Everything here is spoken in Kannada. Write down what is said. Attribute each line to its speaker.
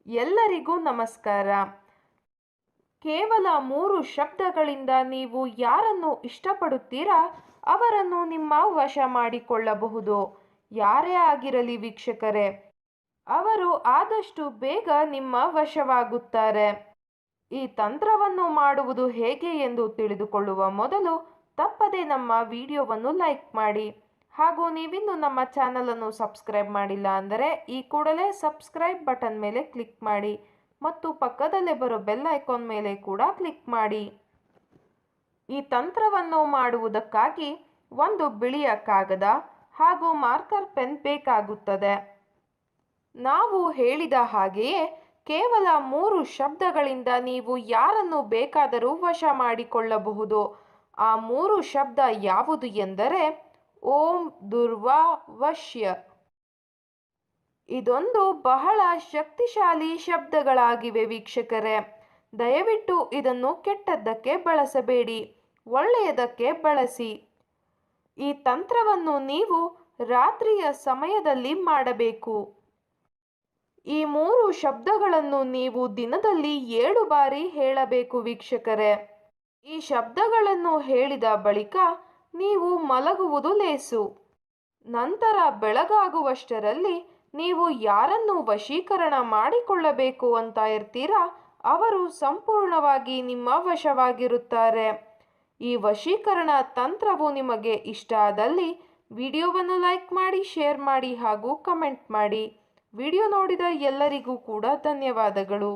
Speaker 1: ಎಲ್ಲರಿಗೂ ನಮಸ್ಕಾರ. ಕೇವಲ 3 ಶಬ್ದಗಳಿಂದ ನೀವು ಯಾರನ್ನು ಇಷ್ಟಪಡುತ್ತೀರಾ ಅವರನ್ನು ನಿಮ್ಮ ವಶ ಮಾಡಿಕೊಳ್ಳಬಹುದು. ಯಾರೇ ಆಗಿರಲಿ ವೀಕ್ಷಕರೇ, ಅವರು ಆದಷ್ಟು ಬೇಗ ನಿಮ್ಮ ವಶವಾಗುತ್ತಾರೆ. ಈ ತಂತ್ರವನ್ನು ಮಾಡುವುದು ಹೇಗೆ ಎಂದು ತಿಳಿದುಕೊಳ್ಳುವ ಮೊದಲು ತಪ್ಪದೆ ನಮ್ಮ ವಿಡಿಯೋವನ್ನು ಲೈಕ್ ಮಾಡಿ. ಹಾಗೂ ನೀವಿನ್ನು ನಮ್ಮ ಚಾನಲನ್ನು ಸಬ್ಸ್ಕ್ರೈಬ್ ಮಾಡಿಲ್ಲ ಅಂದರೆ ಈ ಕೂಡಲೇ ಸಬ್ಸ್ಕ್ರೈಬ್ ಬಟನ್ ಮೇಲೆ ಕ್ಲಿಕ್ ಮಾಡಿ ಮತ್ತು ಪಕ್ಕದಲ್ಲೇ ಬರೋ ಬೆಲ್ ಐಕಾನ್ ಮೇಲೆ ಕೂಡ ಕ್ಲಿಕ್ ಮಾಡಿ. ಈ ತಂತ್ರವನ್ನು ಮಾಡುವುದಕ್ಕಾಗಿ ಒಂದು ಬಿಳಿಯ ಕಾಗದ ಹಾಗೂ ಮಾರ್ಕರ್ ಪೆನ್ ಬೇಕಾಗುತ್ತದೆ. ನಾವು ಹೇಳಿದ ಹಾಗೆಯೇ ಕೇವಲ 3 ಶಬ್ದಗಳಿಂದ ನೀವು ಯಾರನ್ನು ಬೇಕಾದರೂ ವಶ ಮಾಡಿಕೊಳ್ಳಬಹುದು. ಆ 3 ಶಬ್ದ ಯಾವುದು ಎಂದರೆ ಓಂ ದುರ್ವಾ ವಶ್ಯ. ಇದೊಂದು ಬಹಳ ಶಕ್ತಿಶಾಲಿ ಶಬ್ದಗಳಾಗಿವೆ ವೀಕ್ಷಕರೇ. ದಯವಿಟ್ಟು ಇದನ್ನು ಕೆಟ್ಟದ್ದಕ್ಕೆ ಬಳಸಬೇಡಿ, ಒಳ್ಳೆಯದಕ್ಕೆ ಬಳಸಿ. ಈ ತಂತ್ರವನ್ನು ನೀವು ರಾತ್ರಿಯ ಸಮಯದಲ್ಲಿ ಮಾಡಬೇಕು. ಈ 3 ಶಬ್ದಗಳನ್ನು ನೀವು ದಿನದಲ್ಲಿ 7 ಬಾರಿ ಹೇಳಬೇಕು ವೀಕ್ಷಕರೇ. ಈ ಶಬ್ದಗಳನ್ನು ಹೇಳಿದ ಬಳಿಕ ನೀವು ಮಲಗುವುದು ಲೇಸು. ನಂತರ ಬೆಳಗಾಗುವಷ್ಟರಲ್ಲಿ ನೀವು ಯಾರನ್ನು ವಶೀಕರಣ ಮಾಡಿಕೊಳ್ಳಬೇಕು ಅಂತ ಇರ್ತೀರಾ ಅವರು ಸಂಪೂರ್ಣವಾಗಿ ನಿಮ್ಮ ವಶವಾಗಿರುತ್ತಾರೆ. ಈ ವಶೀಕರಣ ತಂತ್ರವು ನಿಮಗೆ ಇಷ್ಟ ಆದಲ್ಲಿ ವಿಡಿಯೋವನ್ನು ಲೈಕ್ ಮಾಡಿ, ಶೇರ್ ಮಾಡಿ ಹಾಗೂ ಕಮೆಂಟ್ ಮಾಡಿ. ವಿಡಿಯೋ ನೋಡಿದ ಎಲ್ಲರಿಗೂ ಕೂಡ ಧನ್ಯವಾದಗಳು.